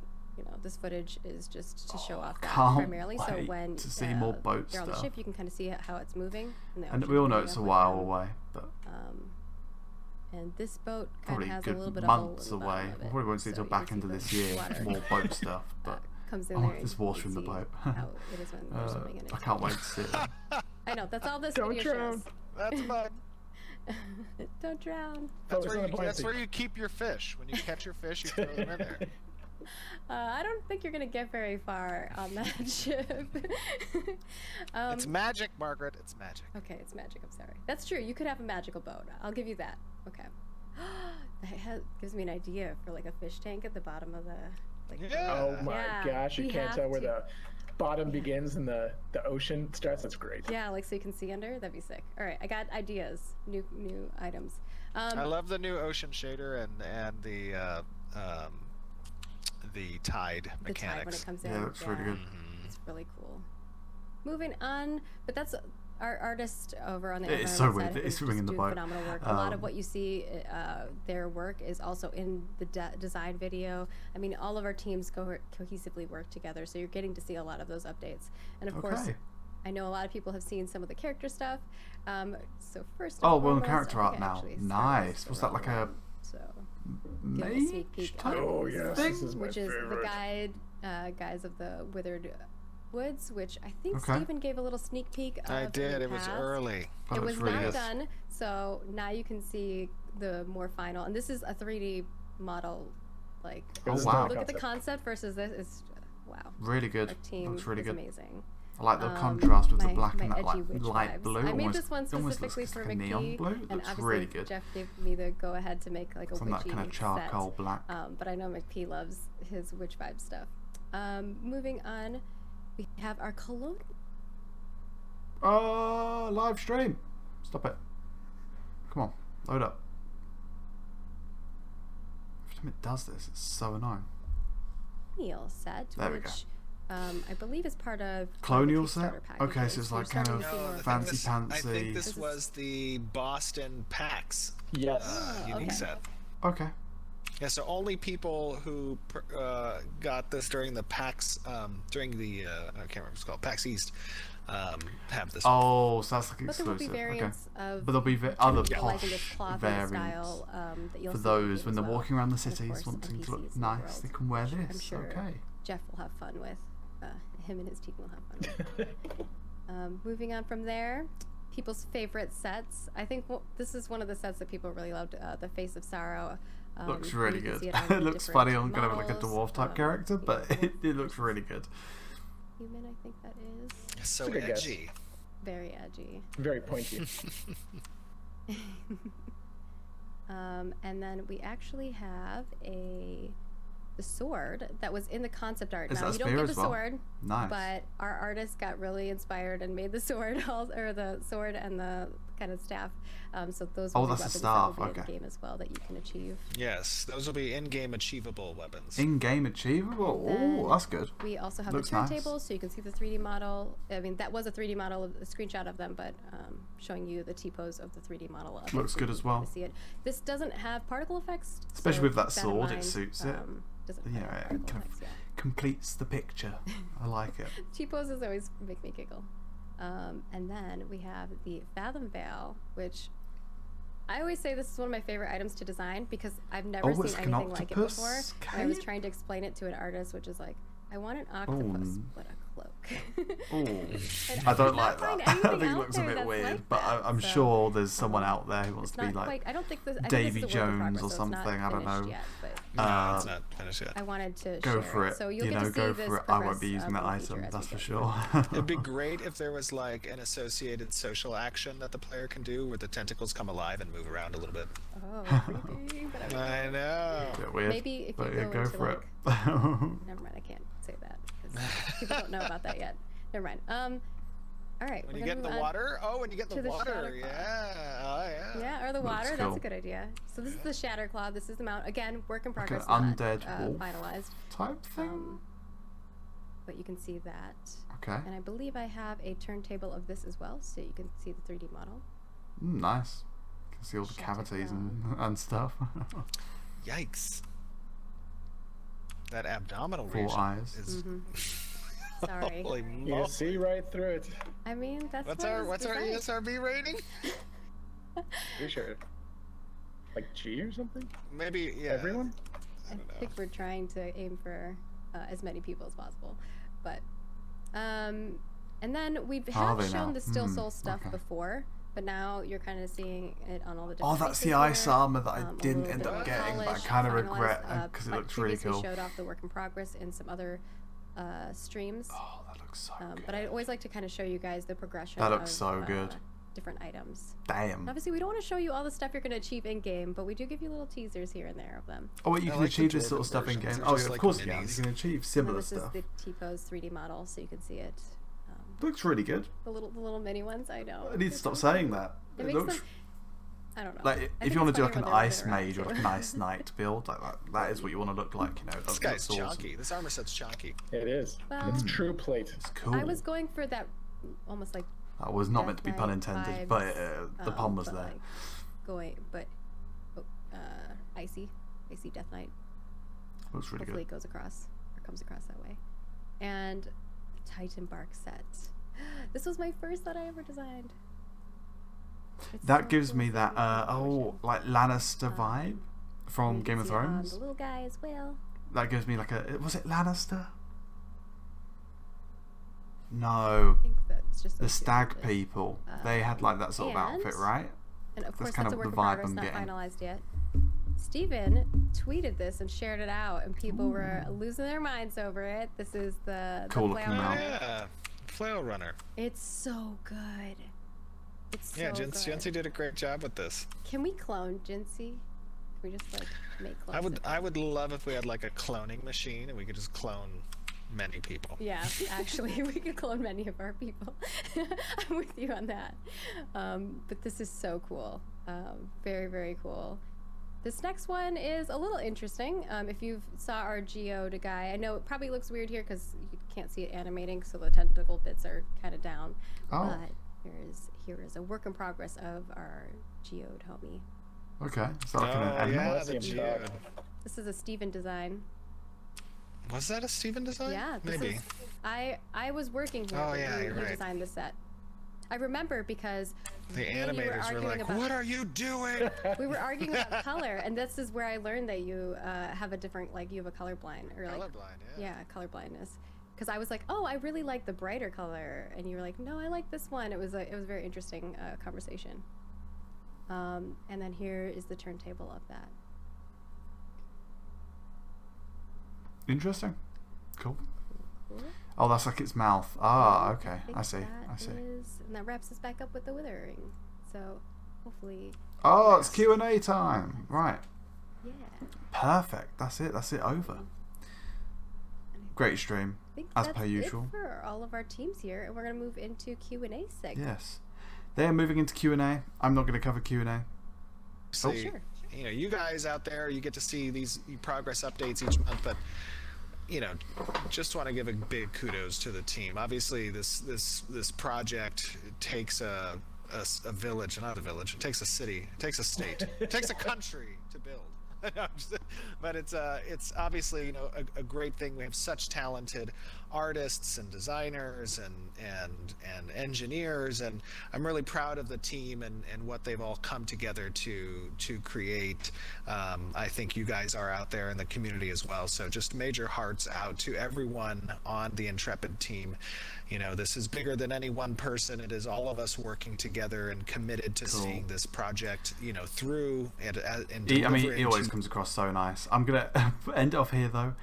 this footage is just to show off that can't primarily. So wait when to see more boat you're on the stuff. ship, you can kind of see how it's moving. In the And ocean we all know area it's a with while them. away, but And this boat kind probably of has a good little bit of hole months in the away. bottom of We it, probably won't see so till you back can into see this the year water more boat stuff. But comes in oh, there. and there's you can water in the see boat. how it is when they're swimming in it. I can't wait to see it. I know that's all this Don't video drown. shows. That's mud. Don't drown. That's Focus where, on the that's buoyancy. where you keep your fish. When you catch your fish, you throw them in there. I don't think you're gonna get very far on that ship. It's magic, Margaret. It's magic. Okay, it's magic. I'm sorry. That's true. You could have a magical boat. I'll give you that. Okay. Gives me an idea for like a fish tank at the bottom of the. Like, Yeah. Oh my Yeah, gosh, you we can't have tell where to. the bottom begins and the ocean starts. That's great. Yeah, like so you can see under. That'd be sick. All right, I got ideas. New items. I love the new ocean shader and the tide The tide when mechanics. it comes in. Yeah, it looks really good. It's really cool. Moving on, but that's our artist over on the It is environment so side weird who that it's just swimming in the do boat. phenomenal work. A lot of what you see, their work is also in the design video. I mean, all of our teams cohesively work together, so you're getting to see a lot of those updates. And of course, Okay. I know a lot of people have seen some of the character stuff. So first, Oh, and well, foremost, character I art think I now. actually started Nice. this Was that like around a one, so give a sneak mage peek type on Oh, this yes, thing? this is my which is the favorite. guys of the Withered Woods, which I think Okay. Steven gave a little sneak peek of. I in did. the It was past. early. That It looks was really not good. done, so now you can see the more final. And this is a 3D model. Like, Oh, This is wow. look at the concept. concept versus this. It's wow. Really good. Our team Looks really is good. amazing. I like the contrast with the black my and that edgy like witch light vibes. blue. I made almost, this one it almost looks specifically like for a neon McKee, blue. It and looks obviously really good. Jeff gave me the go ahead to make like a Some of that witchy kind of charcoal set. black. But I know McP loves his witch vibe stuff. Moving on, we have our colonial. Live stream. Stop it. Come on, load up. Every time it does this, it's so annoying. set, There we go. which I believe is part of Colonial the set? Kickstarter Okay, packages. so it's We're like kind starting of to see more fancy things. I think pantsy. this was the Boston PAX Yes. unique okay. set. Okay. Yeah, so only people who got this during the PAX, during the, I can't remember what it's called, PAX East, have this one. Oh, so that's like But there will exclusive. be Okay. variants of But there'll be other utilizing this posh cloth variants style that you'll for see those as when they're well. walking around the And of cities course, wanting to NPCs in look the nice. world, They can wear which I'm this. sure Okay. Jeff will have fun with. Him and his team will have fun with. Moving on from there, people's favorite sets. I think this is one of the sets that people really loved. The Face of Sorrow. Looks you really can good. see it on It looks different funny on kind of like a models, dwarf type character, you know, but it looks really good. Human, I think that is. So That's a good guess. edgy. Very edgy. Very pointy. And then we actually have the sword that was in the concept art. Is Now that you don't spear get the as well? sword, Nice. but our artist got really inspired and made the sword, or the sword and the kind of staff. So those will Oh, be that's the weapons that will staff, be in the okay. game as well that you can achieve. Yes, those will be in-game achievable weapons. In-game achievable. Then Oh, that's good. We also have Looks the nice. turntable, so you can see the 3D model. I mean, that was a 3D model, a screenshot of them, but showing you the T-pose of the 3D model. Of it, Looks so good you as can well. kinda see it. This doesn't have particle effects. Especially so with that keep in sword, it mind. suits it. Doesn't Yeah, have it particle kind of effects, yeah. completes the picture. I like it. T-poses always make me giggle. And then we have the Fathom Veil, which I always say this is one of my favorite items to design because I've never Oh, it's seen like an anything like it before. octopus And I was cape? trying to explain it to an artist, which is like, I want an octopus, but a cloak. Oh, And I don't could not like find that. I anything think it out looks a there bit that's weird, like but that, I'm so, sure there's someone out there who wants It's to be not like quite. I don't think this. I Davy think this is a work in Jones progress, or so it's not something. I don't finished know. Yet, but It's not finished yet. I wanted to Go share for it. So you'll You get know, to see go this for it. I won't progress, be using that in the future item, as that's we for go. sure. It'd be great if there was like an associated social action that the player can do where the tentacles come alive and move around a little bit. Oh, creepy, but I know. Bit weird. Maybe if you but go yeah, go into for like, it. never mind, I can't say that because people don't know about that yet. Never mind. All right. When we're you gonna get in the move on water, when you get in to the the water, Shatterclaw. yeah, oh yeah. Yeah, or the Looks water. That's cool. a good idea. So this is the Shatterclaw. This is the mount. Again, work in Like an progress. not, undead wolf finalized. type thing. But you can see that. Okay. And I believe I have a turntable of this as well, so you can see the 3D model. Nice. You can see all the Shut it cavities down. and stuff. Yikes. That abdominal 4 region eyes. is. Sorry. Holy You moly. can see right through it. I mean, that's What's what our it's what's our designed. ESRB rating? Pretty sure. Like G or something? Maybe yeah. Everyone? I think we're trying to aim for as many people as possible, but and then we Are have they shown now? the Still Soul stuff okay. before, but now you're kind of seeing it on all the Oh, different. that's the faces ice here, armor that I a didn't little end bit up more getting, but I polished, kind of finalized, regret because it I looks really previously cool. showed off the work in progress in some other streams, Oh, that looks so good. but I always like to kind of show you guys the progression. That looks of, so good. Different items. Damn. Obviously, we don't want to show you all the stuff you're going to achieve in game, but we do give you little teasers here and there of them. Oh, wait, you I can like the achieve this sort of dwarven stuff in game. versions. They're Oh, just yeah, of like course you can. minis. You can achieve And similar this stuff. is the T-pose 3D model, so you can see it. Looks really good. The little mini ones, I know. I need to They're stop so saying cute. that. It It makes looks them. I don't know. like I if think you want it's to do funny like an when they're ice moving around, mage or too. like an ice knight build, like that is what you want to look like. You know, This that guy's looks awesome. chunky. This armor set's chunky. It is. Well, It's true plate. It's cool. I was going for that almost like That was not meant to be pun Death Knight intended, but vibes, the pun was but, there. like, icy Death Knight. Looks really Hopefully good. it goes across or comes across that way. And the Titan Bark set. This was my first that I ever designed. It's That so gives cool me seeing that the like Lannister vibe you from can Game of see it on Thrones. the little guy as well. That gives me like was it Lannister? No, I think that's just the those two stag images. people. They had like that sort of outfit, and- right? And of course, kind that's a of work the in vibe progress, I'm not getting. finalized yet. Steven tweeted this and shared it out, and people were losing their minds over it. This is the Cool flail looking Oh mount. runner. yeah, flail runner. It's so good. It's so Yeah, good. Jency did a great job with this. Can we clone Jincy? Can we just like make clones? I would love if we had like a cloning machine and we could just clone many people. Yeah, actually, we could clone many of our people. I'm with you on that. But this is so cool. Very, very cool. This next one is a little interesting. If you saw our geode guy, I know it probably looks weird here because you can't see it animating, so the tentacle bits are kind of down. Oh. But here is a work in progress of our geode homie. Okay, is that like an Oh, anime? yeah, Let's the see him geode. talk. This is a Steven design. Was that a Steven design? Yeah, this maybe. is. I was working here. Oh, but yeah, you, you're you right. designed this set. I remember because The me and you animators were arguing like, about, "What are you doing?" we were arguing about color, and this is where I learned that you have a different, like, you have a color blind or like Colorblind, yeah. color blindness. Because I was like, oh, I really like the brighter color, and you were like, no, I like this one. It was a very interesting conversation. And then here is the turntable of that. Interesting. Cool. Oh, that's like its mouth. Ah, I okay. think I see. that I see. and that wraps us back up with the withering. So hopefully, Oh, it's Q&A time. Right. yeah. Perfect. That's it. That's it. Over. And Great stream, I think as that's per usual. it for all of our teams here, and we're gonna move into Q&A segment. Yes. They are moving into Q&A. I'm not going to cover Q&A. So, Sure. you know, you guys out there, you get to see these progress updates each month, but you know, just want to give a big kudos to the team. Obviously, this project takes a village, not a village. It takes a city, it takes a state, it takes a country to build. But it's obviously, you know, a great thing. We have such talented artists and designers and engineers, and I'm really proud of the team and what they've all come together to create. I think you guys are out there in the community as well, so just major hearts out to everyone on the Intrepid team. You know, this is bigger than any one person. It is all of us working together and committed to seeing this project, you know, through and I mean, he always comes across so nice. I'm gonna end off here though.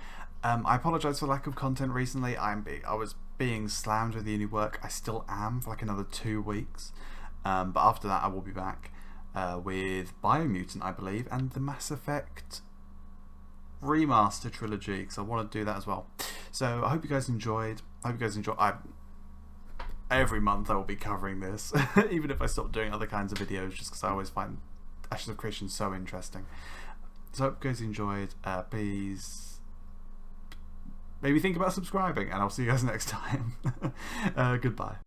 I apologise for lack of content recently. I was being slammed with the uni work. I still am for like another 2 weeks. But after that, I will be back with Biomutant, I believe, and the Mass Effect remaster trilogy, because I want to do that as well. So I hope you guys enjoyed. Every month I will be covering this, even if I stop doing other kinds of videos, just because I always find Ashes of Creation so interesting. So I hope you guys enjoyed. Please maybe think about subscribing, and I'll see you guys next time. Goodbye.